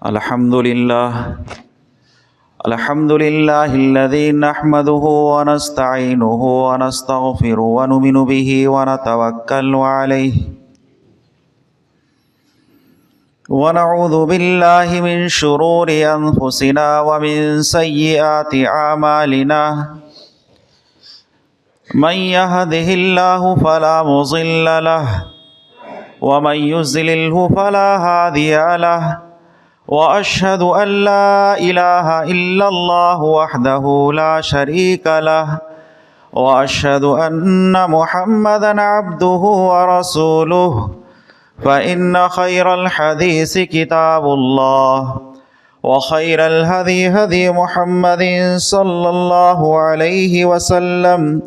الحمد لله الذي نحمده ونستعينه ونستغفره ونؤمن به ونتوكل عليه ونعوذ بالله من شرور أنفسنا ومن سيئات أعمالنا من يهده الله فلا مضل له ومن يضلله فلا هادي له وأشهد أن لا إله إلا الله وحده لا شريك له وأشهد أن محمدا عبده ورسوله فإن خير الحديث كتاب الله وخير الهدي هدي محمد صلى الله عليه وسلم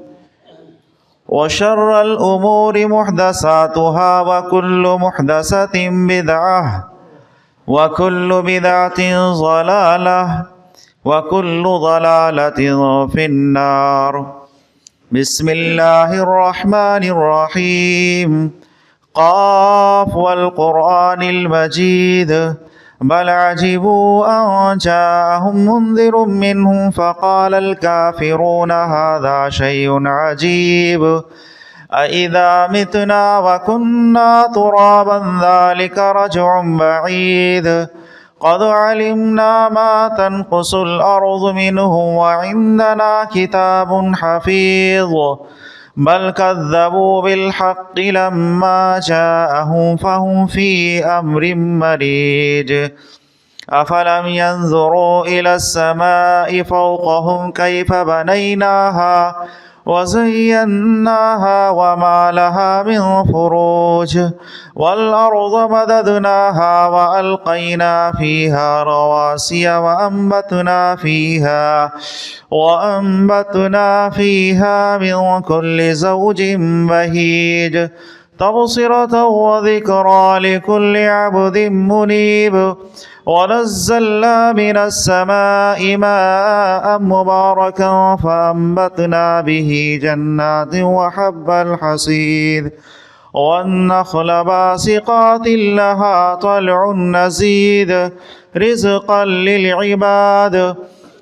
وشر الأمور محدثاتها وكل محدثة بدعة وكل بدعة ضلالة وكل ضلالة في النار بسم الله الرحمن الرحيم قاف والقرآن المجيد بل عجبوا أن جاءهم منذر منهم فقال الكافرون هذا شيء عجيب أإذا متنا وكنا ترابا ذلك رجع بعيد قد علمنا ما تنقص الأرض منهم وعندنا كتاب حفيظ بل كذبوا بالحق لما جاءهم فهم في أمر مريج أفلم ينظروا إلى السماء فوقهم كيف بنيناها وزيناها وما لها من فروج والأرض مددناها وألقينا فيها رواسي وأنبتنا فيها من كل زوج بهيج تبصرة وذكرى لكل عبد منيب ونزلنا من السماء ماء مباركا فأنبتنا به جنات وحب الحصيد والنخل باسقات لها طلع نزيد رزقا للعباد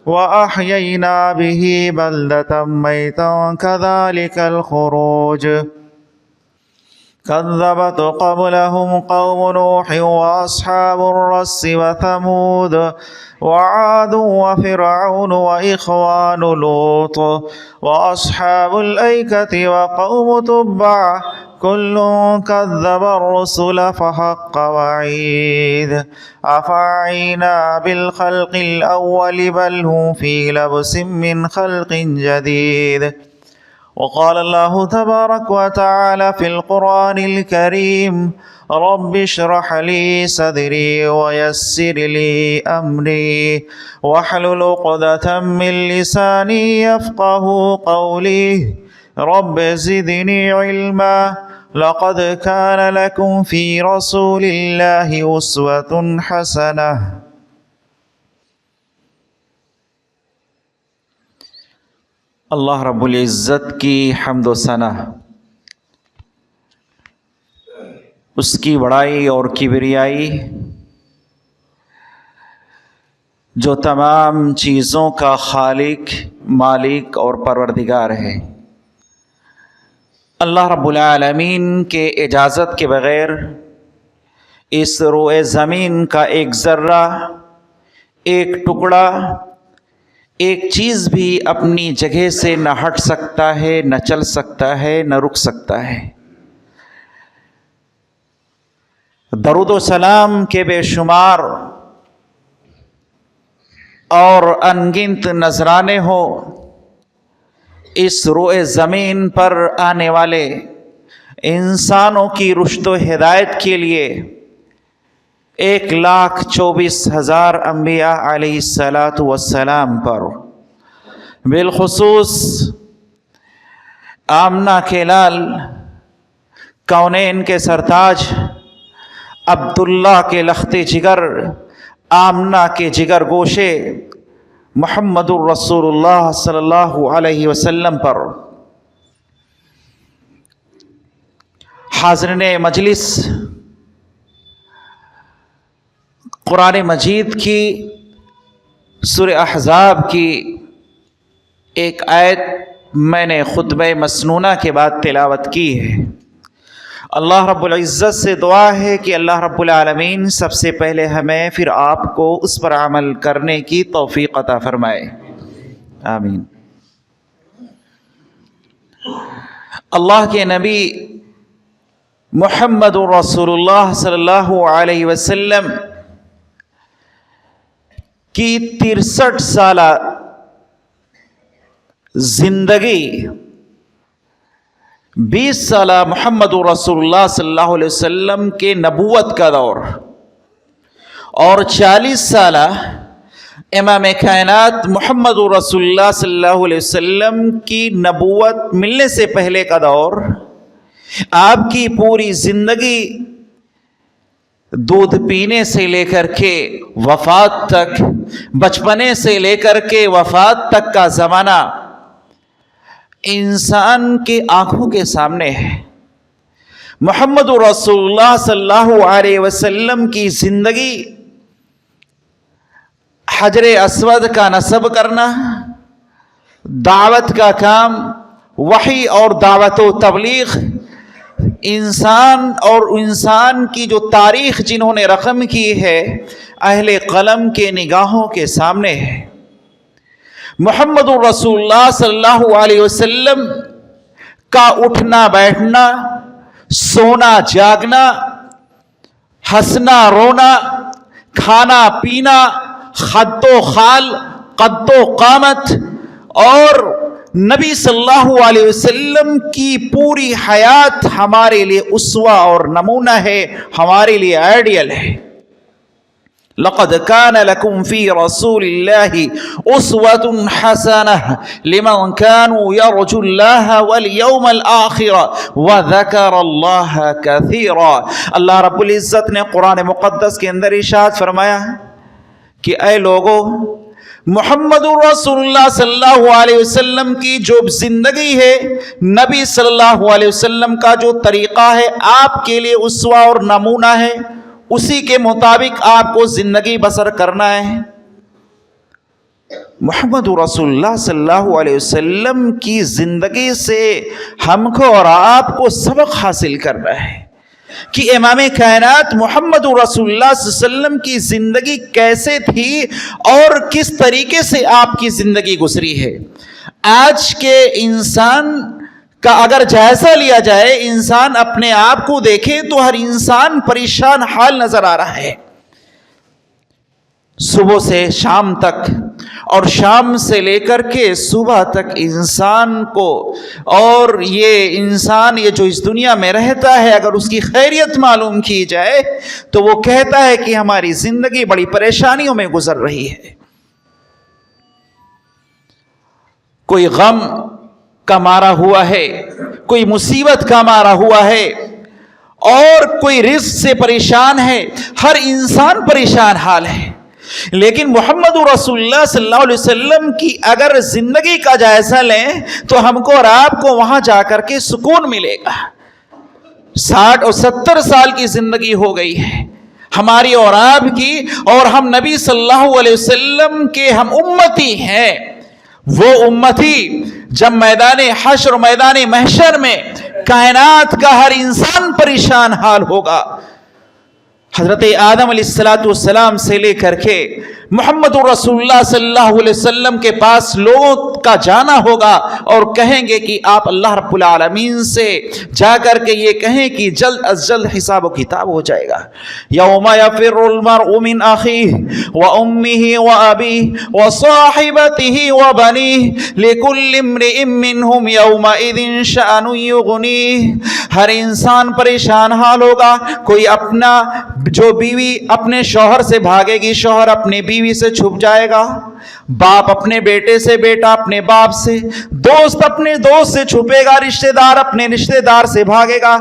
وأحيينا به بلدة ميتا كذلك الخروج كذبت قبلهم قوم نوح وأصحاب الرس وثمود وعاد وفرعون وإخوان لوط وأصحاب الأيكة وقوم تبع كل كذب الرسل فحق وعيد أفعينا بالخلق الأول بل هم في لبس من خلق جديد وقال الله تبارك وتعالى في القرآن الكريم رب اشرح لي صدري ويسر لي أمري واحلل عقدة من لساني يفقه قولي رب زدني علما لقد كان لكم في رسول الله أسوة حسنة اللہ رب العزت کی حمد و ثنا، اس کی بڑائی اور کبریائی جو تمام چیزوں کا خالق، مالک اور پروردگار ہے۔ اللہ رب العالمین کے اجازت کے بغیر اس روئے زمین کا ایک ذرہ، ایک ٹکڑا، ایک چیز بھی اپنی جگہ سے نہ ہٹ سکتا ہے، نہ چل سکتا ہے، نہ رک سکتا ہے۔ درود و سلام کے بے شمار اور انگنت نذرانے ہو اس روئے زمین پر آنے والے انسانوں کی رشد و ہدایت کے لیے 1,24,000 انبیاء علیہ السلام پر، بالخصوص آمنہ کے لال، کونین کے سرتاج، عبداللہ کے لخت جگر، آمنہ کے جگر گوشے محمد الرسول اللہ صلی اللہ علیہ وسلم پر، حاضرین مجلس، قرآن مجید کی سورہ احزاب کی ایک آیت میں نے خطبہ مسنونہ کے بعد تلاوت کی ہے۔ اللہ رب العزت سے دعا ہے کہ اللہ رب العالمین سب سے پہلے ہمیں پھر آپ کو اس پر عمل کرنے کی توفیق عطا فرمائے، آمین۔ اللہ کے نبی محمد رسول اللہ صلی اللہ علیہ وسلم کی 63 سالہ زندگی، 20 سالہ محمد رسول اللہ صلی اللہ علیہ وسلم کے نبوت کا دور اور 40 سالہ امام کائنات محمد رسول اللہ صلی اللہ علیہ وسلم کی نبوت ملنے سے پہلے کا دور، آپ کی پوری زندگی دودھ پینے سے لے کر کے وفات تک، بچپنے سے لے کر کے وفات تک کا زمانہ انسان کے آنکھوں کے سامنے ہے۔ محمد رسول اللہ صلی اللہ علیہ وسلم کی زندگی حجر اسود کا نصب کرنا، دعوت کا کام، وحی اور دعوت و تبلیغ، انسان کی جو تاریخ جنہوں نے رقم کی ہے اہل قلم کے نگاہوں کے سامنے ہے۔ محمد رسول اللہ صلی اللہ علیہ وسلم کا اٹھنا بیٹھنا، سونا جاگنا، ہنسنا رونا، کھانا پینا، خد و خال، قد و قامت، اور نبی صلی اللہ علیہ وسلم کی پوری حیات ہمارے لیے اسوہ اور نمونہ ہے، ہمارے لیے آئیڈیل ہے۔ لقد كان لكم في رسول الله أسوة حسنة لمن كانوا يرجو الله واليوم الآخر وذكر الله كثيرا۔ اللہ رب العزت نے قرآن مقدس کے اندر ارشاد فرمایا کہ اے لوگو، محمد رسول اللہ صلی اللہ علیہ وسلم کی جو زندگی ہے، نبی صلی اللہ علیہ وسلم کا جو طریقہ ہے، آپ کے لیے اسوہ اور نمونہ ہے، اسی کے مطابق آپ کو زندگی بسر کرنا ہے۔ محمد رسول اللہ صلی اللہ علیہ وسلم کی زندگی سے ہم کو اور آپ کو سبق حاصل کرنا ہے کہ امام کائنات محمد رسول اللہ صلی اللہ علیہ وسلم کی زندگی کیسے تھی اور کس طریقے سے آپ کی زندگی گزری ہے۔ آج کے انسان کا اگر جائزہ لیا جائے، انسان اپنے آپ کو دیکھے تو ہر انسان پریشان حال نظر آ رہا ہے، صبح سے شام تک اور شام سے لے کر کے صبح تک انسان کو، اور یہ انسان یہ جو اس دنیا میں رہتا ہے، اگر اس کی خیریت معلوم کی جائے تو وہ کہتا ہے کہ ہماری زندگی بڑی پریشانیوں میں گزر رہی ہے۔ کوئی غم کا مارا ہوا ہے، کوئی مصیبت کا مارا ہوا ہے، اور کوئی رزق سے پریشان ہے، ہر انسان پریشان حال ہے۔ لیکن محمد رسول اللہ صلی اللہ علیہ وسلم کی اگر زندگی کا جائزہ لیں تو ہم کو اور آپ کو وہاں جا کر کے سکون ملے گا۔ 60 اور 70 سال کی زندگی ہو گئی ہے ہماری اور آپ کی، اور ہم نبی صلی اللہ علیہ وسلم کے ہم امتی ہیں۔ وہ امتی جب میدان حشر و میدان محشر میں کائنات کا ہر انسان پریشان حال ہوگا، حضرت آدم علیہ السلام سے لے کر کے محمد رسول اللہ صلی اللہ علیہ وسلم کے پاس لوگوں کا جانا ہوگا اور کہیں گے کہ آپ اللہ رب العالمین سے جا کر کے یہ کہیں کہ جلد از جلد حساب و کتاب ہو جائے گا۔ یوم یفر المرء من اخیہ وامہ وابیہ وصاحبتہ وبنیہ لکل امرئ منہم یومئذ شأن یغنیہ۔ ہر انسان پریشان حال ہوگا، کوئی اپنا جو بیوی اپنے شوہر سے بھاگے گی، شوہر اپنے بیوی سے چھپ جائے گا، باپ اپنے بیٹے سے، بیٹا اپنے باپ سے، دوست اپنے دوست سے چھپے گا, رشتہ دار اپنے رشتہ دار سے بھاگے گا.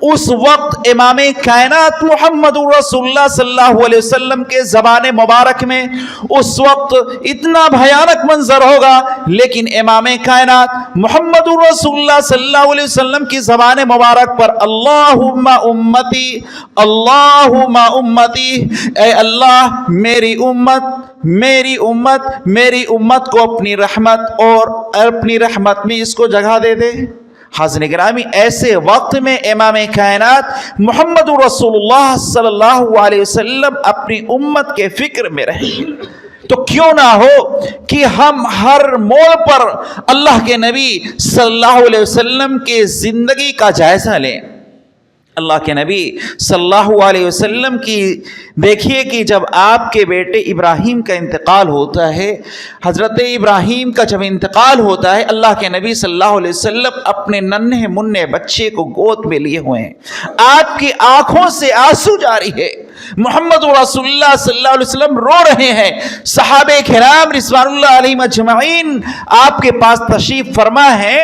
اس وقت امام کائنات محمد رسول اللہ صلی اللہ علیہ وسلم کے زبان مبارک میں اس وقت اتنا بھیانک منظر ہوگا, لیکن امام کائنات محمد رسول اللہ صلی اللہ علیہ وسلم کی زبان مبارک پر اللہم امتی اللہم امتی, اے اللہ میری امت میری امت میری امت کو اپنی رحمت اور اپنی رحمت میں اس کو جگہ دے دے. حاضرین گرامی, ایسے وقت میں امام کائنات محمد رسول اللہ صلی اللہ علیہ وسلم اپنی امت کے فکر میں رہے. تو کیوں نہ ہو کہ ہم ہر موڑ پر اللہ کے نبی صلی اللہ علیہ وسلم کے زندگی کا جائزہ لیں. اللہ کے نبی صلی اللہ علیہ وسلم کی دیکھیے کہ جب آپ کے بیٹے ابراہیم کا انتقال ہوتا ہے, حضرت ابراہیم کا جب انتقال ہوتا ہے, اللہ کے نبی صلی اللہ علیہ وسلم اپنے ننھے منھے بچے کو گود میں لیے ہوئے ہیں. آپ کی آنکھوں سے آنسو جاری ہے. محمد رسول اللہ صلی اللہ علیہ وسلم رو رہے ہیں. صحابہ کرام رضوان اللہ علیہم اجمعین آپ کے پاس تشریف فرما ہے.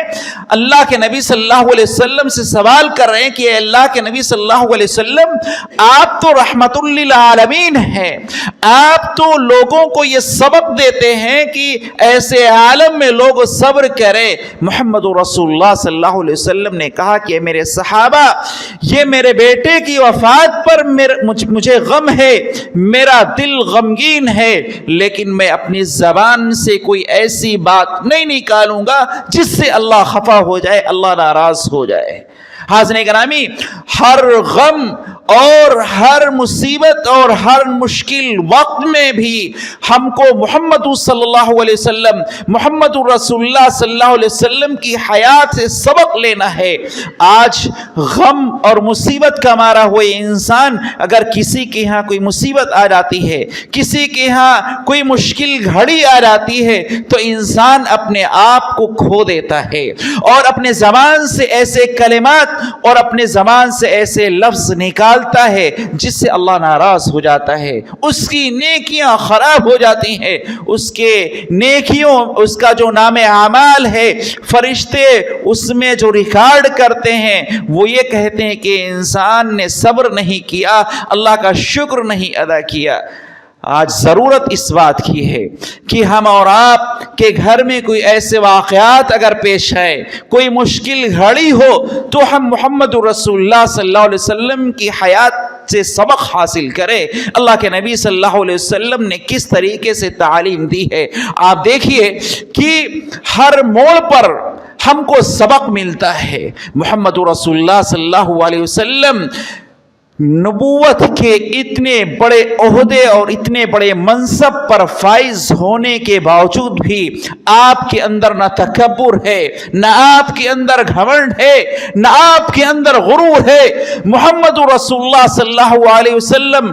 اللہ کے نبی صلی اللہ علیہ وسلم سے سوال کر رہے ہیں کہ اے اللہ کے نبی صلی اللہ علیہ وسلم, آپ تو رحمت للعالمین ہیں, آپ تو لوگوں کو یہ سبق دیتے ہیں کہ ایسے عالم میں لوگ صبر کریں. محمد رسول اللہ صلی اللہ علیہ وسلم نے کہا کہ میرے صحابہ, یہ میرے بیٹے کی وفات پر مجھے غم ہے, میرا دل غمگین ہے, لیکن میں اپنی زبان سے کوئی ایسی بات نہیں نکالوں گا جس سے اللہ خفا ہو جائے, اللہ ناراض ہو جائے. حاضرین گرامی, ہر غم اور ہر مصیبت اور ہر مشکل وقت میں بھی ہم کو محمد صلی اللہ علیہ وسلم محمد رسول اللہ صلی اللہ علیہ وسلم کی حیات سے سبق لینا ہے. آج غم اور مصیبت کا مارا ہوئے انسان, اگر کسی کے ہاں کوئی مصیبت آ جاتی ہے, کسی کے ہاں کوئی مشکل گھڑی آ جاتی ہے, تو انسان اپنے آپ کو کھو دیتا ہے اور اپنے زبان سے ایسے کلمات اور اپنے زبان سے ایسے لفظ نکالتا ہے جس سے اللہ ناراض ہو جاتا ہے. اس کی نیکیاں خراب ہو جاتی ہیں, اس کے نیکیوں, اس کا جو نام اعمال ہے, فرشتے اس میں جو ریکارڈ کرتے ہیں وہ یہ کہتے ہیں کہ انسان نے صبر نہیں کیا, اللہ کا شکر نہیں ادا کیا. آج ضرورت اس بات کی ہے کہ ہم اور آپ کے گھر میں کوئی ایسے واقعات اگر پیش آئے, کوئی مشکل گھڑی ہو, تو ہم محمد رسول اللہ صلی اللہ علیہ وسلم کی حیات سے سبق حاصل کریں. اللہ کے نبی صلی اللہ علیہ وسلم نے کس طریقے سے تعلیم دی ہے. آپ دیکھیے کہ ہر موڑ پر ہم کو سبق ملتا ہے. محمد رسول اللہ صلی اللہ علیہ وسلم نبوت کے اتنے بڑے عہدے اور اتنے بڑے منصب پر فائز ہونے کے باوجود بھی آپ کے اندر نہ تکبر ہے, نہ آپ کے اندر گھمنڈ ہے, نہ آپ کے اندر غرور ہے. محمد رسول اللہ صلی اللہ علیہ وسلم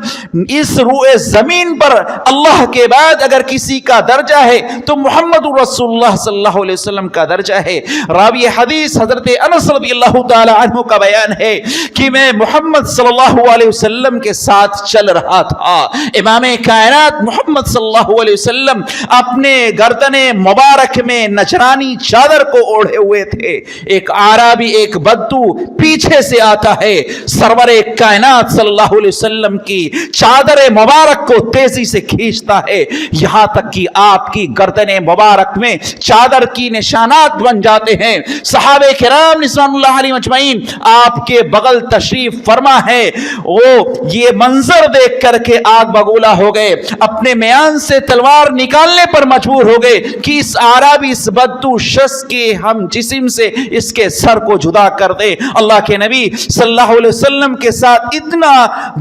اس روئے زمین پر اللہ کے بعد اگر کسی کا درجہ ہے تو محمد رسول اللہ صلی اللہ علیہ وسلم کا درجہ ہے. راوی حدیث حضرت انس رضی اللہ تعالی عنہ کا بیان ہے کہ میں محمد صلی اللہ علیہ وسلم کے ساتھ چل رہا تھا. امام کائنات محمد صلی اللہ علیہ وسلم اپنے گردن مبارک میں نجرانی چادر کو اوڑھے ہوئے تھے. ایک اعرابی, ایک بدو پیچھے سے آتا ہے, سرور کائنات صلی اللہ علیہ وسلم کی چادر مبارک کو تیزی سے کھینچتا ہے, یہاں تک کہ آپ کی گردن مبارک میں چادر کی نشانات بن جاتے ہیں. صحابہ کرام رضوان اللہ علیہم اجمعین آپ کے بغل تشریف فرما ہے. وہ یہ منظر دیکھ کر کے آگ بگولا ہو گئے, اپنے میان سے تلوار نکالنے پر مجبور ہو گئے کہ اس اعرابی, اس بدو شخص کے ہم جسم سے اس کے سر کو جدا کر دے. اللہ کے نبی صلی اللہ علیہ وسلم کے ساتھ اتنا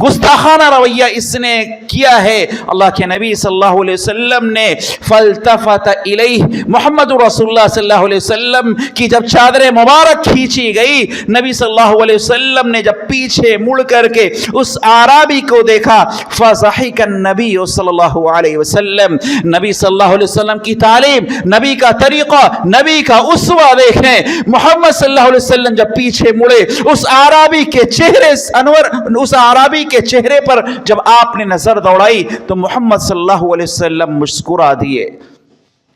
گستاخانہ رویہ اس نے کیا ہے. اللہ کے نبی صلی اللہ علیہ وسلم نے فالتفت الیہ, محمد رسول اللہ صلی اللہ علیہ وسلم کی جب چادر مبارک کھینچی گئی, نبی صلی اللہ علیہ وسلم نے جب پیچھے مڑ کر کے اس اعرابی کو دیکھا, فضحک النبی صلی اللہ علیہ وسلم. نبی صلی اللہ علیہ وسلم کی تعلیم, نبی کا طریقہ, نبی کا اسوہ دیکھیں. محمد صلی اللہ علیہ وسلم جب پیچھے مڑے, اس اعرابی کے چہرے اس اعرابی کے چہرے پر جب آپ نے نظر دوڑائی تو محمد صلی اللہ علیہ وسلم مسکرا دیے.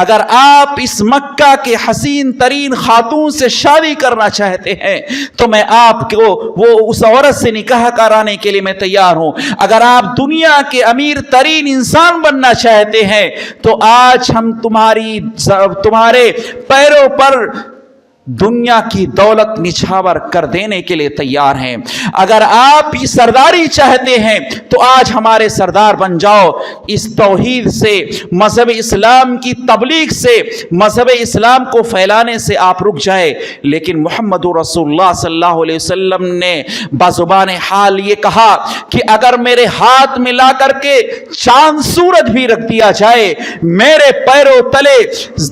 اگر آپ اس مکہ کے حسین ترین خاتون سے شادی کرنا چاہتے ہیں تو میں آپ کو وہ اس عورت سے نکاح کرانے کے لیے میں تیار ہوں. اگر آپ دنیا کے امیر ترین انسان بننا چاہتے ہیں تو آج ہم تمہارے پیروں پر دنیا کی دولت نچھاور کر دینے کے لیے تیار ہیں. اگر آپ یہ سرداری چاہتے ہیں تو آج ہمارے سردار بن جاؤ. اس توحید سے، مذہب اسلام کی تبلیغ سے، مذہب اسلام کو پھیلانے سے آپ رک جائے. لیکن محمد رسول اللہ صلی اللہ علیہ وسلم نے بزبان حال یہ کہا کہ اگر میرے ہاتھ میں لا کر کے چاند سورج بھی رکھ دیا جائے، میرے پیروں تلے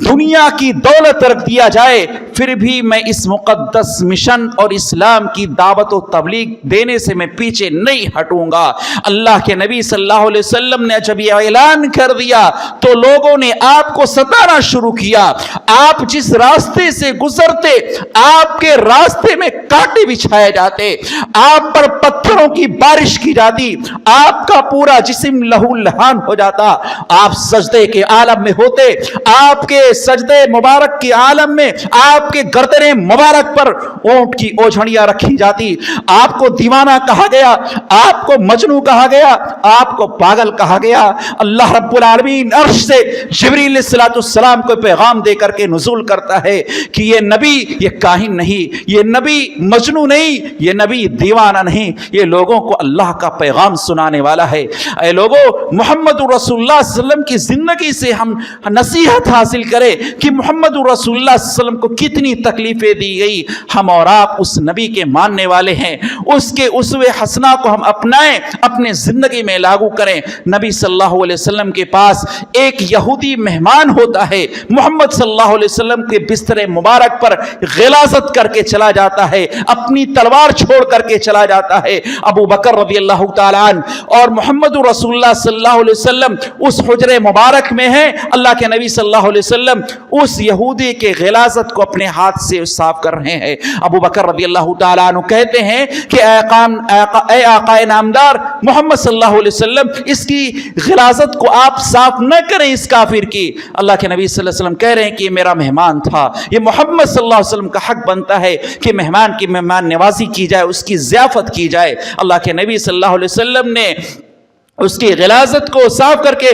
دنیا کی دولت رکھ دیا جائے، پھر بھی میں اس مقدس مشن اور اسلام کی دعوت و تبلیغ دینے سے میں پیچھے نہیں ہٹوں گا. اللہ کے نبی صلی اللہ علیہ وسلم نے جب یہ اعلان کر دیا تو لوگوں نے آپ کو ستانا شروع کیا. آپ جس راستے سے گزرتے آپ کے راستے میں کانٹے بچھائے جاتے، آپ پر پتھروں کی بارش کی جاتی، آپ کا پورا جسم لہو لہان ہو جاتا. آپ سجدے کے عالم میں ہوتے، آپ کے سجدے مبارک کے عالم میں آپ کے گردن مبارک پر اونٹ کی اوجھڑیاں رکھی جاتی. آپ کو دیوانہ کہا گیا، آپ کو مجنوں کہا گیا، آپ کو پاگل کہا گیا. اللہ رب العالمین عرش سے جبریل علیہ السلام کو پیغام دے کر کے نزول کرتا ہے کہ یہ نبی یہ کاہن نہیں، یہ نبی مجنوں نہیں، یہ نبی دیوانہ نہیں، یہ لوگوں کو اللہ کا پیغام سنانے والا ہے. اے لوگوں، محمد رسول اللہ صلی اللہ علیہ وسلم کی زندگی سے ہم نصیحت حاصل کریں کہ محمد رسول اللہ صلی اللہ علیہ وسلم کو کتنی تکلیفیں دی گئی. ہم اور آپ اس نبی کے ماننے والے ہیں، اس کے اسوہ حسنہ کو ہم اپنائیں، اپنے زندگی میں لاگو کریں. نبی صلی اللہ علیہ وسلم کے پاس ایک یہودی مہمان ہوتا ہے، محمد صلی اللہ علیہ وسلم کے بستر مبارک پر غلاظت کر کے چلا جاتا ہے، اپنی تلوار چھوڑ کر کے چلا جاتا ہے. ابو بکر رضی اللہ تعالیٰ عنہ اور محمد رسول اللہ صلی اللہ علیہ وسلم اس حجرے مبارک میں ہیں. اللہ کے نبی صلی اللہ علیہ وسلم اس یہودی کے غلاظت کو اپنے ہاتھ سے صاف کر رہے ہیں. ابو بکر رضی اللہ تعالیٰ عنہ کہتے ہیں کہ اے آقا نامدار محمد صلی اللہ علیہ وسلم، اس کی غلاظت کو آپ صاف نہ کریں اس کافر کی. اللہ کے نبی صلی اللہ علیہ وسلم کہہ رہے ہیں کہ یہ میرا مہمان تھا، یہ محمد صلی اللہ علیہ وسلم کا حق بنتا ہے کہ مہمان کی مہمان نوازی کی جائے، اس کی ضیافت کی جائے. اللہ کے نبی صلی اللہ علیہ وسلم نے اس کی غلاظت کو صاف کر کے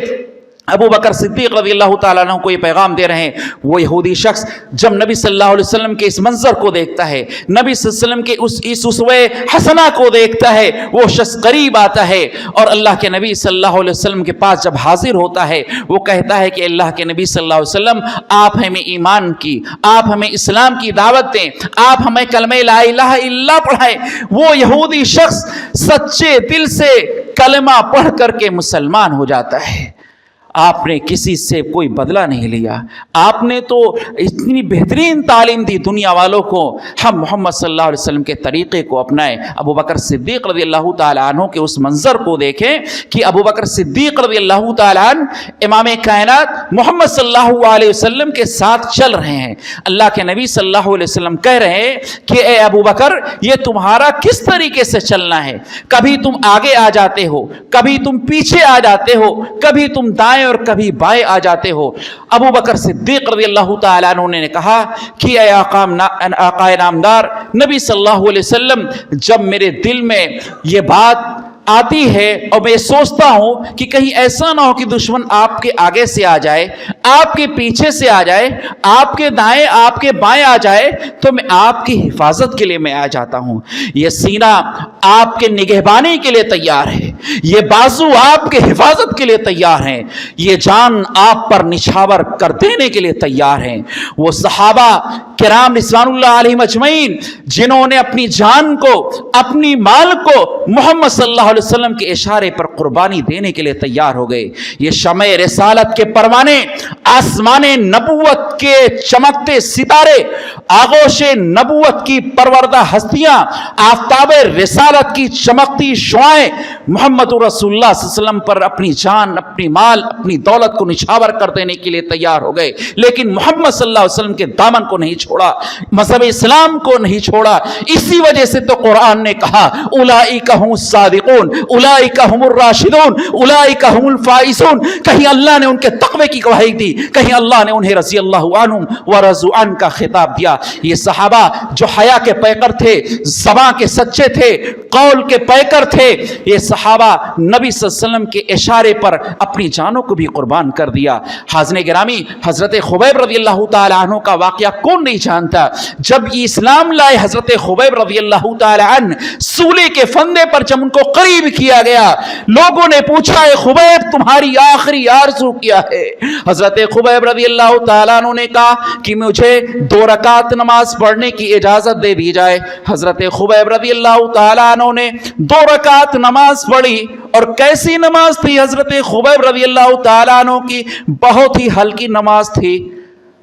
ابو بکر صدیق رضی اللہ تعالیٰ عنہ کو یہ پیغام دے رہے ہیں. وہ یہودی شخص جب نبی صلی اللہ علیہ وسلم کے اس منظر کو دیکھتا ہے، نبی صلی اللہ علیہ وسلم کے اس اسوہ حسنہ کو دیکھتا ہے، وہ شخص قریب آتا ہے اور اللہ کے نبی صلی اللہ علیہ وسلم کے پاس جب حاضر ہوتا ہے وہ کہتا ہے کہ اللہ کے نبی صلی اللہ علیہ وسلم، آپ ہمیں ایمان کی، آپ ہمیں اسلام کی دعوت دیں، آپ ہمیں کلمہ لا الہ الا اللہ پڑھائیں. وہ یہودی شخص سچے دل سے کلمہ پڑھ کر کے مسلمان ہو جاتا ہے. آپ نے کسی سے کوئی بدلہ نہیں لیا، آپ نے تو اتنی بہترین تعلیم دی دنیا والوں کو. ہم محمد صلی اللہ علیہ وسلم کے طریقے کو اپنائیں. ابو بکر صدیق رضی اللہ تعالیٰ عنہ کے اس منظر کو دیکھیں کہ ابو بکر صدیق رضی اللہ تعالیٰ عنہ امام کائنات محمد صلی اللہ علیہ وسلم کے ساتھ چل رہے ہیں. اللہ کے نبی صلی اللہ علیہ وسلم کہہ رہے ہیں کہ اے ابو بکر، یہ تمہارا کس طریقے سے چلنا ہے؟ کبھی تم آگے آ جاتے ہو، کبھی تم پیچھے آ جاتے ہو، کبھی تم دائیں اور کبھی بائیں آ جاتے ہو. ابو بکر صدیق رضی اللہ تعالیٰ عنہ نے کہا کہ اے آقا نامدار نبی صلی اللہ علیہ وسلم، جب میرے دل میں یہ بات آتی ہے اور میں سوچتا ہوں کہ کہیں ایسا نہ ہو کہ دشمن آپ کے آگے سے آ جائے، آپ کے پیچھے سے آ جائے، آپ کے دائیں آپ کے بائیں آ جائے، تو میں آپ کی حفاظت کے لیے میں آ جاتا ہوں. یہ سینہ آپ کے نگہبانی کے لیے تیار ہے، یہ بازو آپ کے حفاظت کے لیے تیار ہیں، یہ جان آپ پر نچھاور کر دینے کے لیے تیار ہیں. وہ صحابہ کرام رضوان اللہ علیہم اجمعین جنہوں نے اپنی جان کو، اپنی مال کو محمد صلی اللہ علیہ وسلم کے اشارے پر قربانی دینے کے لیے تیار ہو گئے. یہ شمع رسالت کے پروانے، آسمان نبوت کے چمکتے ستارے، آغوش نبوت کی پروردہ ہستیاں، آفتاب رسالت کی چمکتی شعائیں محمد رسول اللہ صلی اللہ علیہ وسلم پر اپنی جان، اپنی مال، اپنی دولت کو نچھاور کر دینے کے لیے تیار ہو گئے، لیکن محمد صلی اللہ علیہ وسلم کے دامن کو نہیں چھوڑا. چھوڑا, مذہب اسلام کو نہیں چھوڑا. اسی وجہ سے تو قرآن نے کہا اولئک هم الصادقون اولئک هم الراشدون اولئک هم الفائزون. کہیں اللہ نے ان کے تقوی کی گواہی دی, کہیں اللہ نے انہیں رضی اللہ عنہم ورضوا عنہ کا خطاب دیا. یہ صحابہ جو حیا کے پیکر تھے, زبان کے سچے تھے, قول کے پیکر تھے, یہ صحابہ نبی صلی اللہ علیہ وسلم کے اشارے پر اپنی جانوں کو بھی قربان کر دیا. حاضرین گرامی, حضرت خبیب رضی اللہ تعالی عنہ کا واقعہ کون نہیں جانتا. جب یہ اسلام لائے حضرت خبیب رضی اللہ تعالی عنہ, سولے کے فندے پر جب ان کو قریب کیا گیا, لوگوں نے پوچھا اے خبیب تمہاری آخری آرزو کیا ہے؟ حضرت خبیب رضی اللہ تعالیٰ عنہ نے کہا کہ مجھے 2 رکعت نماز پڑھنے کی اجازت دے دی جائے. حضرت خبیب رضی اللہ تعالیٰ عنہ نے 2 رکعت نماز پڑھی. اور کیسی نماز تھی حضرت خبیب رضی اللہ تعالیٰ عنہ کی؟ بہت ہی ہلکی نماز تھی.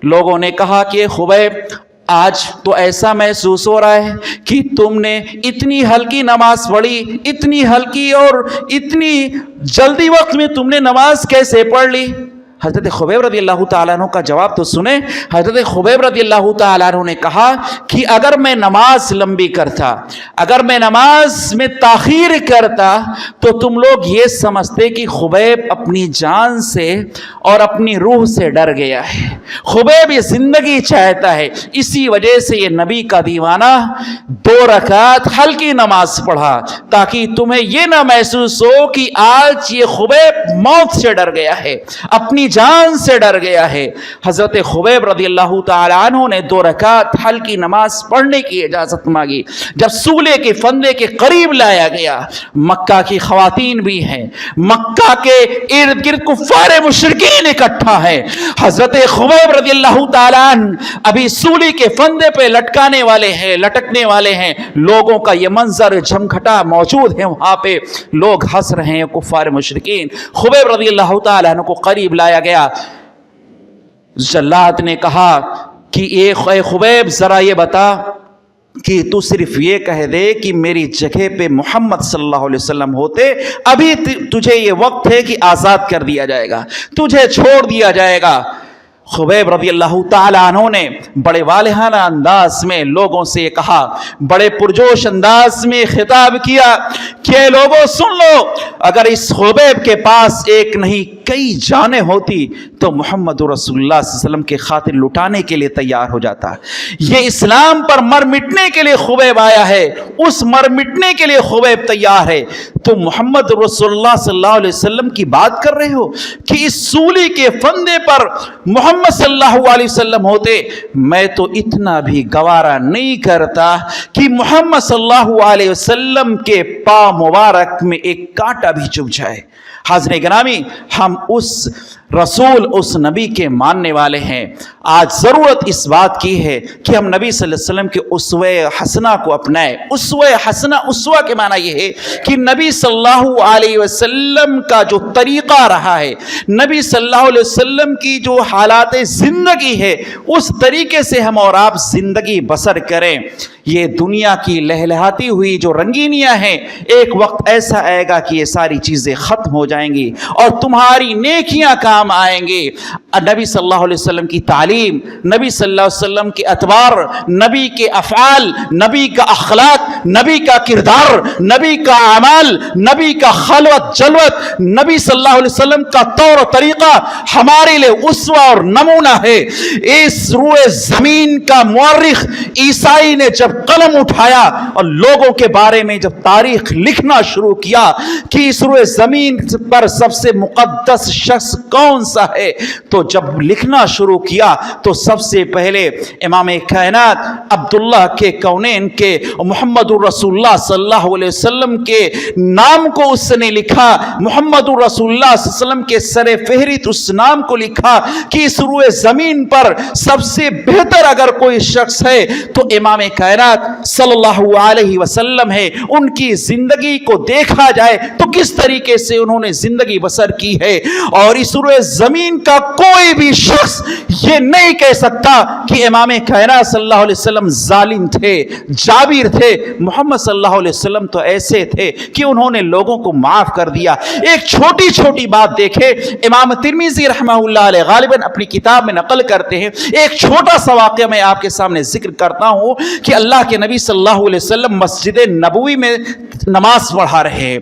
لوگوں نے کہا کہ خبیب آج تو ایسا محسوس ہو رہا ہے کہ تم نے اتنی ہلکی نماز پڑھی, اتنی ہلکی اور اتنی جلدی وقت میں تم نے نماز کیسے پڑھ لی؟ حضرت خبیب رضی اللہ تعالیٰ عنہ کا جواب تو سنیں. حضرت خبیب رضی اللہ تعالیٰ عنہ نے کہا کہ اگر میں نماز لمبی کرتا, اگر میں نماز میں تاخیر کرتا تو تم لوگ یہ سمجھتے کہ خبیب اپنی جان سے اور اپنی روح سے ڈر گیا ہے. خبیب یہ زندگی چاہتا ہے, اسی وجہ سے یہ نبی کا دیوانہ 2 رکعت ہلکی نماز پڑھا تاکہ تمہیں یہ نہ محسوس ہو کہ آج یہ خبیب موت سے ڈر گیا ہے, اپنی جان سے ڈر گیا ہے. حضرت خبیب رضی اللہ تعالی عنہ نے 2 رکعت ہلکی نماز پڑھنے کی اجازت مانگی. جب سولے کے فندے کے قریب لایا گیا, مکہ کی خواتین بھی ہیں, مکہ کے ارد گرد کفار مشرکین اکٹھا ہے. حضرت خبیب رضی اللہ تعالی عنہ ابھی سولی کے فندے پہ لٹکنے والے ہیں. لوگوں کا یہ منظر جھمگھٹا موجود ہے, وہاں پہ لوگ ہنس رہے ہیں کفار مشرکین. خبیب رضی اللہ تعالی عنہ کو قریب لایا گیا. جلاد نے کہا کہ اے خبیب ذرا یہ بتا کہ تو صرف یہ کہہ دے کہ میری جگہ پہ محمد صلی اللہ علیہ وسلم ہوتے, ابھی تجھے یہ وقت ہے کہ آزاد کر دیا جائے گا, تجھے چھوڑ دیا جائے گا. خبیب رضی اللہ تعالی عنہ نے بڑے والہانہ انداز میں لوگوں سے کہا, بڑے پرجوش انداز میں خطاب کیا کہ لوگوں سن لو, اگر اس خبیب کے پاس ایک نہیں کئی جانیں ہوتی تو محمد رسول اللہ صلی اللہ علیہ وسلم کے خاطر لٹانے کے لیے تیار ہو جاتا. یہ اسلام پر مر مٹنے کے لیے خبیب آیا ہے, اس مر مٹنے کے لیے خبیب تیار ہے. تو محمد رسول اللہ صلی اللہ علیہ وسلم کی بات کر رہے ہو کہ اس سولی کے فندے پر محمد صلی اللہ علیہ وسلم ہوتے. میں تو اتنا بھی گوارا نہیں کرتا کہ محمد صلی اللہ علیہ وسلم کے پاؤں مبارک میں ایک کانٹا بھی چبھ جائے. حاضرین گرامی, ہم اس رسول, اس نبی کے ماننے والے ہیں. آج ضرورت اس بات کی ہے کہ ہم نبی صلی اللہ علیہ وسلم کے اسوہ حسنہ کو اپنائیں. اسوہ حسنہ, اسوہ کے معنی یہ ہے کہ نبی صلی اللہ علیہ وسلم کا جو طریقہ رہا ہے, نبی صلی اللہ علیہ وسلم کی جو حالات زندگی ہے, اس طریقے سے ہم اور آپ زندگی بسر کریں. یہ دنیا کی لہلہاتی ہوئی جو رنگینیاں ہیں, ایک وقت ایسا آئے گا کہ یہ ساری چیزیں ختم ہو جائیں گی اور تمہاری نیکیاں کام آئیں گے. نبی صلی اللہ علیہ وسلم کی تعلیم, نبی صلی اللہ علیہ وسلم کے اطوار, نبی کے افعال, نبی کا اخلاق, نبی کا کردار, نبی کا اعمال, نبی کا خلوت جلوت, نبی صلی اللہ علیہ وسلم کا طور و طریقہ ہمارے لیے اسوہ اور نمونہ ہے. اس روئے زمین کا مورخ عیسائی نے جب قلم اٹھایا اور لوگوں کے بارے میں جب تاریخ لکھنا شروع کیا کہ اس روئے زمین پر سب سے مقدس شخص کون سا ہے, تو جب لکھنا شروع کیا تو سب سے پہلے امام کائنات عبداللہ کے کونین کے محمد الرسول اللہ صلی اللہ علیہ وسلم کے نام کو اس نے لکھا. محمد الرسول اللہ صلی اللہ علیہ وسلم کے سر فہرست اس نام کو لکھا کہ اس روئے زمین پر سب سے بہتر اگر کوئی شخص ہے تو امام کائنات صلی اللہ علیہ وسلم ہے. ان کی زندگی کو دیکھا جائے تو کس طریقے سے انہوں نے میں زندگی بسر کی ہے، اور اس روئے زمین کا کوئی بھی شخص یہ نہیں کہہ سکتا کہ امام کائنات صلی اللہ علیہ وسلم ظالم تھے، جابر تھے۔ محمد صلی اللہ علیہ وسلم تو ایسے تھے کہ انہوں نے لوگوں کو معاف کر دیا۔ ایک چھوٹی چھوٹی بات دیکھے، امام ترمذی رحمہ اللہ علیہ غالباً اپنی کتاب میں نقل کرتے ہیں، ایک چھوٹا سا واقعہ میں آپ کے سامنے ذکر کرتا ہوں کہ اللہ کے نبی صلی اللہ علیہ وسلم مسجد نبوی میں نماز پڑھا رہے ہیں۔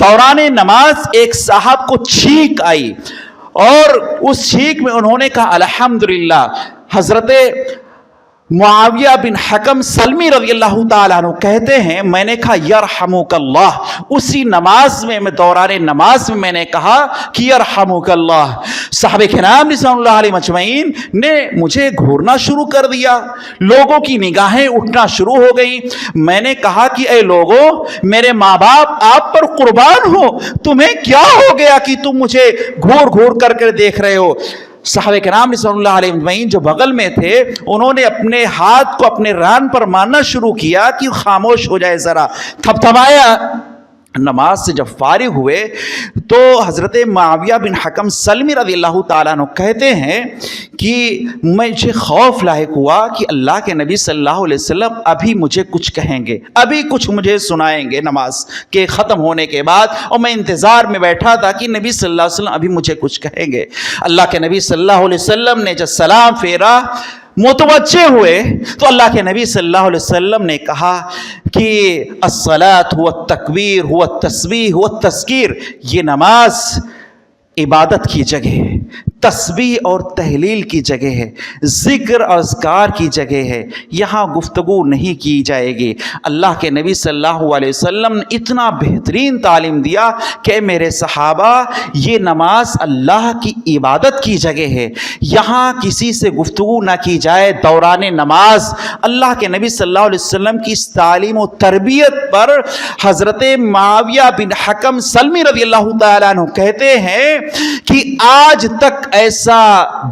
دوران نماز ایک صاحب کو چھینک آئی، اور اس چھینک میں انہوں نے کہا الحمدللہ۔ حضرت معاویہ بن حکم سلمی رضی اللہ تعالیٰ عنہ کہتے ہیں میں نے کہا یرحمک اللہ، اسی نماز میں دوران نماز میں نے کہا کہ یرحمک اللہ۔ صحابہ کرام رضوان اللہ علیہ مجمعین نے مجھے گھورنا شروع کر دیا، لوگوں کی نگاہیں اٹھنا شروع ہو گئیں۔ میں نے کہا کہ اے لوگوں، میرے ماں باپ آپ پر قربان ہو، تمہیں کیا ہو گیا کہ تم مجھے گھور گھور کر کے دیکھ رہے ہو؟ صحابہ کرام رضوان اللہ علیہ مجمعین جو بغل میں تھے، انہوں نے اپنے ہاتھ کو اپنے ران پر مارنا شروع کیا کہ خاموش ہو جائے، ذرا تھپتھپایا۔ نماز سے جب فارغ ہوئے تو حضرت معاویہ بن حکم سلمی رضی اللہ تعالیٰ عنہ کہتے ہیں کہ مجھے خوف لاحق ہوا کہ اللہ کے نبی صلی اللہ علیہ وسلم ابھی مجھے کچھ کہیں گے، ابھی کچھ مجھے سنائیں گے نماز کے ختم ہونے کے بعد، اور میں انتظار میں بیٹھا تھا کہ نبی صلی اللہ علیہ وسلم ابھی مجھے کچھ کہیں گے۔ اللہ کے نبی صلی اللہ علیہ وسلم نے جب سلام پھیرا، متوجہ ہوئے، تو اللہ کے نبی صلی اللہ علیہ وسلم نے کہا کہ الصلاۃ هو التکبیر هو التسبیح هو التذکیر، یہ نماز عبادت کی جگہ ہے، تسبیح اور تحلیل کی جگہ ہے، ذکر اور اذکار کی جگہ ہے، یہاں گفتگو نہیں کی جائے گی۔ اللہ کے نبی صلی اللہ علیہ وسلم نے اتنا بہترین تعلیم دیا کہ میرے صحابہ، یہ نماز اللہ کی عبادت کی جگہ ہے، یہاں کسی سے گفتگو نہ کی جائے دوران نماز۔ اللہ کے نبی صلی اللہ علیہ وسلم کی اس تعلیم و تربیت پر حضرت معاویہ بن حکم سلمی رضی اللہ تعالیٰ عنہ کہتے ہیں کہ آج تک ایسا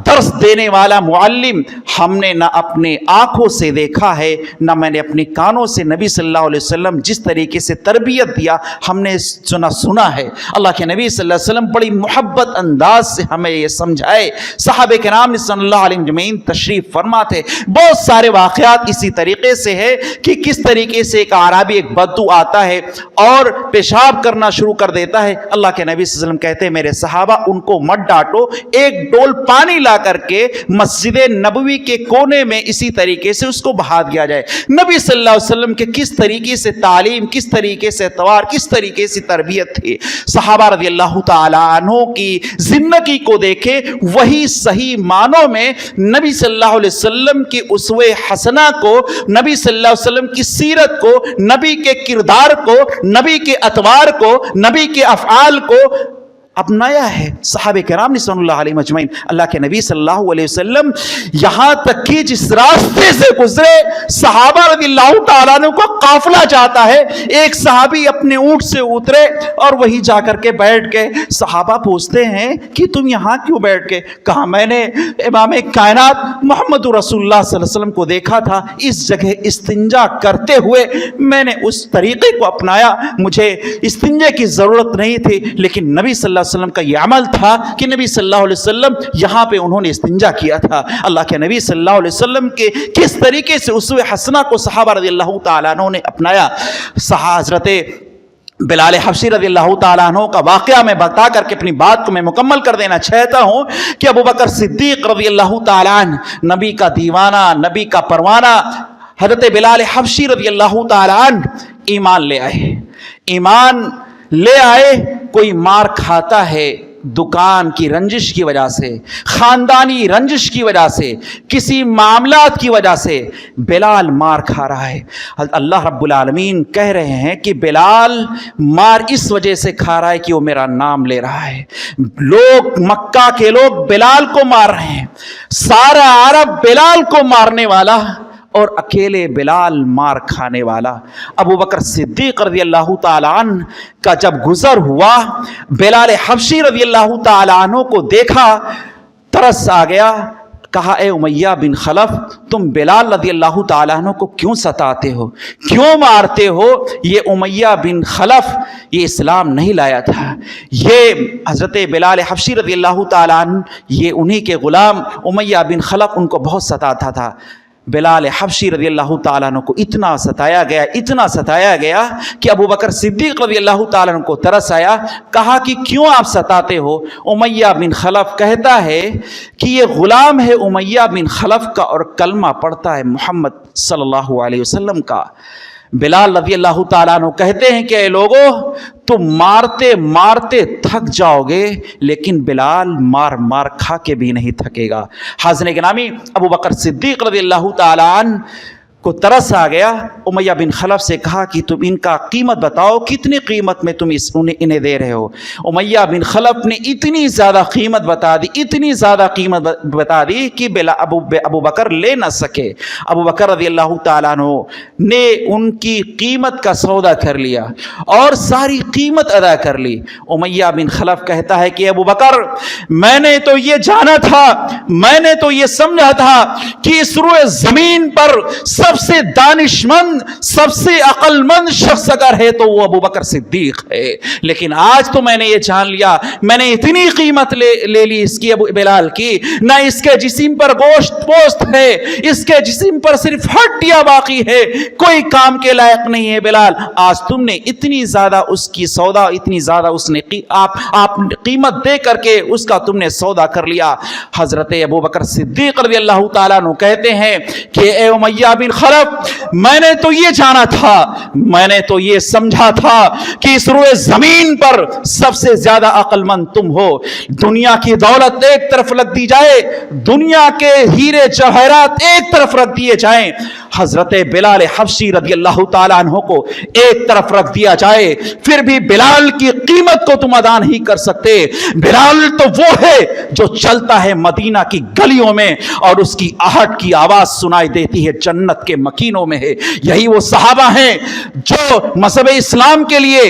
درس دینے والا معلم ہم نے نہ اپنے آنکھوں سے دیکھا ہے، نہ میں نے اپنی کانوں سے نبی صلی اللہ علیہ وسلم جس طریقے سے تربیت دیا ہم نے سنا ہے۔ اللہ کے نبی صلی اللہ علیہ وسلم بڑی محبت انداز سے ہمیں یہ سمجھائے۔ صحابہ کرام صلی اللہ علیہ وسلم تشریف فرما تھے۔ بہت سارے واقعات اسی طریقے سے ہے کہ کس طریقے سے ایک اعرابی، ایک بدو آتا ہے اور پیشاب کرنا شروع کر دیتا ہے۔ اللہ کے نبی صلی اللہ علیہ وسلم کہتے ہیں میرے صحابہ ان کو مت ڈانٹو، ایک ڈول پانی لا کر کے مسجد نبوی کے کونے میں اسی طریقے سے اس کو بہا دیا جائے۔ نبی صلی اللہ علیہ وسلم کے کس طریقے سے تعلیم، کس طریقے سے اتوار، کس طریقے سے تربیت تھی۔ صحابہ رضی اللہ تعالیٰ عنہ کی زندگی کو دیکھے، وہی صحیح معنوں میں نبی صلی اللہ علیہ وسلم کی اسوہ حسنہ کو، نبی صلی اللہ علیہ وسلم کی سیرت کو، نبی کے کردار کو، نبی کے اتوار کو، نبی کے افعال کو اپنایا ہے۔ صحابہ کرام نے صلی اللہ علیہ مجمعین، اللہ کے نبی صلی اللہ علیہ وسلم یہاں تک کہ جس راستے سے گزرے صحابہ رضی اللہ تعالیٰ عنہ کو قافلہ جاتا ہے، ایک صحابی اپنے اونٹ سے اترے اور وہی جا کر کے بیٹھ گئے۔ صحابہ پوچھتے ہیں کہ تم یہاں کیوں بیٹھ گئے؟ کہا میں نے امام کائنات محمد رسول اللہ صلی اللہ علیہ وسلم کو دیکھا تھا، اس جگہ استنجا کرتے ہوئے میں نے اس طریقے کو اپنایا، مجھے استنجے کی ضرورت نہیں تھی، لیکن نبی صلی اللہ علیہ وسلم کا یہ عمل تھا کہ نبی صلی اللہ علیہ وسلم یہاں پہ انہوں نے استنجا کیا تھا۔ اللہ کے نبی صلی اللہ علیہ وسلم کے کس طریقے سے اسوہ حسنہ کو صحابہ رضی اللہ تعالیٰ عنہ نے اپنایا۔ حضرت بلال حبشی رضی اللہ تعالیٰ عنہ کا واقعہ میں بتا کر کے اپنی بات کو میں مکمل کر دینا چاہتا ہوں کہ ابو بکر صدیق رضی اللہ تعالیٰ عنہ، نبی کا دیوانہ، نبی کا پروانہ، حضرت بلال حبشی رضی اللہ تعالیٰ عنہ ایمان لے آئے۔ ایمان لے آئے، کوئی مار کھاتا ہے دکان کی رنجش کی وجہ سے، خاندانی رنجش کی وجہ سے، کسی معاملات کی وجہ سے بلال مار کھا رہا ہے۔ اللہ رب العالمین کہہ رہے ہیں کہ بلال مار اس وجہ سے کھا رہا ہے کہ وہ میرا نام لے رہا ہے۔ لوگ، مکہ کے لوگ بلال کو مار رہے ہیں، سارا عرب بلال کو مارنے والا اور اکیلے بلال مار کھانے والا۔ ابو بکر صدیق رضی اللہ تعالیٰ عنہ کا جب گزر ہوا، بلال حبشی رضی اللہ تعالیٰ عنہ کو دیکھا، ترس آ گیا، کہا اے امیہ بن خلف تم بلال رضی اللہ تعالیٰ عنہ کو کیوں ستاتے ہو, کیوں مارتے ہو؟ یہ امیہ بن خلف یہ اسلام نہیں لایا تھا, یہ حضرت بلال حبشی رضی اللہ تعالیٰ عنہ یہ انہی کے غلام امیہ بن خلف ان کو بہت ستاتا تھا. بلال حبشی رضی اللہ تعالیٰ عنہ کو اتنا ستایا گیا کہ ابو بکر صدیق رضی اللہ تعالیٰ عنہ کو ترس آیا. کہا کہ کیوں آپ ستاتے ہو؟ امیہ بن خلف کہتا ہے کہ یہ غلام ہے امیہ بن خلف کا اور کلمہ پڑھتا ہے محمد صلی اللہ علیہ وسلم کا. بلال رضی اللہ تعالیٰ عنہ کہتے ہیں کہ اے لوگو تم مارتے مارتے تھک جاؤ گے لیکن بلال مار کھا کے بھی نہیں تھکے گا. حاضرین گرامی, ابو بکر صدیق رضی اللہ تعالیٰ عنہ کو ترس آ گیا. امیہ بن خلف سے کہا کہ تم ان کا قیمت بتاؤ, کتنی قیمت میں تم انہیں دے رہے ہو؟ امیہ بن خلف نے اتنی زیادہ قیمت بتا دی کہ ابو بکر لے نہ سکے. ابو بکر رضی اللہ تعالیٰ عنہ نے ان کی قیمت کا سودا کر لیا اور ساری قیمت ادا کر لی. امیہ بن خلف کہتا ہے کہ ابو بکر میں نے تو یہ جانا تھا, میں نے تو یہ سمجھا تھا کہ اس روئے زمین پر سب سے دانش مند, سب سے عقل مند شخص اگر ہے تو وہ ابو بکر صدیق ہے, لیکن آج تو میں نے یہ جان لیا, میں نے اتنی قیمت لے لی اس کی ابو بلال کی, نہ اس کے جسم پر گوشت پوست ہے, اس کے جسم پر صرف ہڈیاں باقی ہے, کوئی کام کے لائق نہیں ہے بلال. آج تم نے اتنی زیادہ اس کی سودا, اتنی زیادہ اس نے آپ قیمت دے کر کے اس کا تم نے سودا کر لیا. حضرت ابو بکر صدیق رضی اللہ تعالیٰ عنہ کہتے ہیں کہ اے امیہ بن خلف میں نے تو یہ جانا تھا, میں نے تو یہ سمجھا تھا کہ اس روئے زمین پر سب سے زیادہ عقل مند تم ہو. دنیا کی دولت ایک طرف رکھ دی جائے, دنیا کے ہیرے جواہرات ایک طرف رکھ دیے جائیں, حضرت بلال حبشی رضی اللہ تعالیٰ عنہ کو ایک طرف رکھ دیا جائے, پھر بھی بلال کی قیمت کو تم ادا نہیں کر سکتے. بلال تو وہ ہے جو چلتا ہے مدینہ کی گلیوں میں اور اس کی آہٹ کی آواز سنائی دیتی ہے جنت کے مکینوں میں ہے. یہی وہ صحابہ ہیں جو مذہب اسلام کے لیے,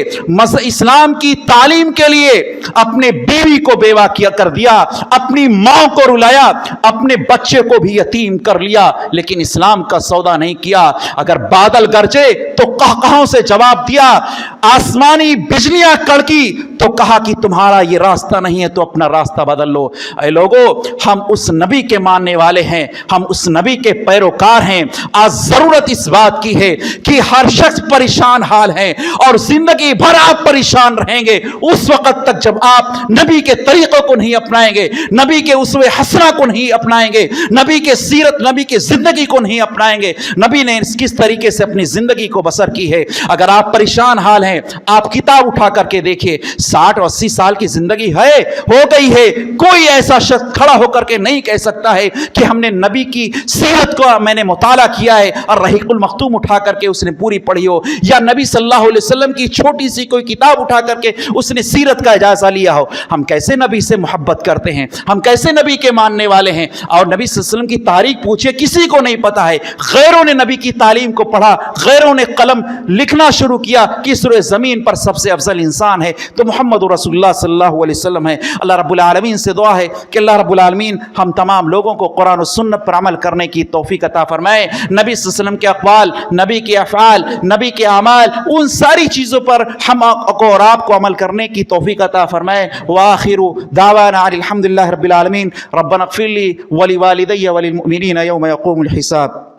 اسلام کی تعلیم کے لیے اپنے بیوی کو بیوہ کر دیا, اپنی ماں کو رلایا, اپنے بچے کو بھی یتیم کر لیا, لیکن اسلام کا سودا نہیں کیا. اگر بادل گرجے تو قہقہوں سے جواب دیا, آسمانی بجلیاں کڑکی تو کہا کہ تمہارا یہ راستہ نہیں ہے تو اپنا راستہ بدل لو. اے لوگو, ہم اس نبی کے ماننے والے ہیں, ہم اس نبی کے پیروکار ہیں. آج ضرورت اس بات کی ہے کہ ہر شخص پریشان حال ہے اور زندگی بھر آپ پریشان رہیں گے اس وقت تک جب آپ نبی کے طریقوں کو نہیں اپنائیں گے, نبی کے اسوہ حسنہ کو نہیں اپنائیں گے, نبی کے سیرت, نبی کے زندگی کو نہیں اپنائیں گے, نبی نے کس طریقے سے اپنی زندگی کو بسر کی ہے. اگر آپ پریشان حال ہیں, آپ کتاب اٹھا کر کے دیکھیے, 60 اور 80 سال کی زندگی ہے, ہو گئی ہے. کوئی ایسا شخص کھڑا ہو کر کے نہیں کہہ سکتا ہے کہ ہم نے نبی کی سیرت کو میں نے مطالعہ کیا ہے اور رحیق المختوم اٹھا کر کے اس نے پوری پڑھی ہو, یا نبی صلی اللہ علیہ وسلم کی چھوٹی سی کوئی کتاب اٹھا کر کے اس نے سیرت کا اجازہ لیا ہو. ہم کیسے نبی سے محبت کرتے ہیں, ہم کیسے نبی کے ماننے والے ہیں. اور نبی صلی اللہ علیہ وسلم کی تاریخ پوچھے, کسی کو نہیں پتا ہے. غیروں نے نبی کی تعلیم کو پڑھا, غیروں نے قلم لکھنا شروع کیا کہ اس روئے زمین پر سب سے افضل انسان ہے تو محمد رسول اللہ صلی اللہ علیہ وسلم ہے. اللہ رب العالمین سے دعا ہے کہ اللہ رب العالمین ہم تمام لوگوں کو قرآن و سنت پر عمل کرنے کی توفیق عطا فرمائے. نبی صلی اللہ علیہ وسلم کے اقوال, نبی کے افعال, نبی کے اعمال, ان ساری چیزوں پر ہم کو اور آپ کو عمل کرنے کی توفیق عطا فرمائے. وآخر دعوانا الحمدللہ رب العالمین. ربنا اغفر لی ولوالدی وللمؤمنین یوم یقوم الحساب.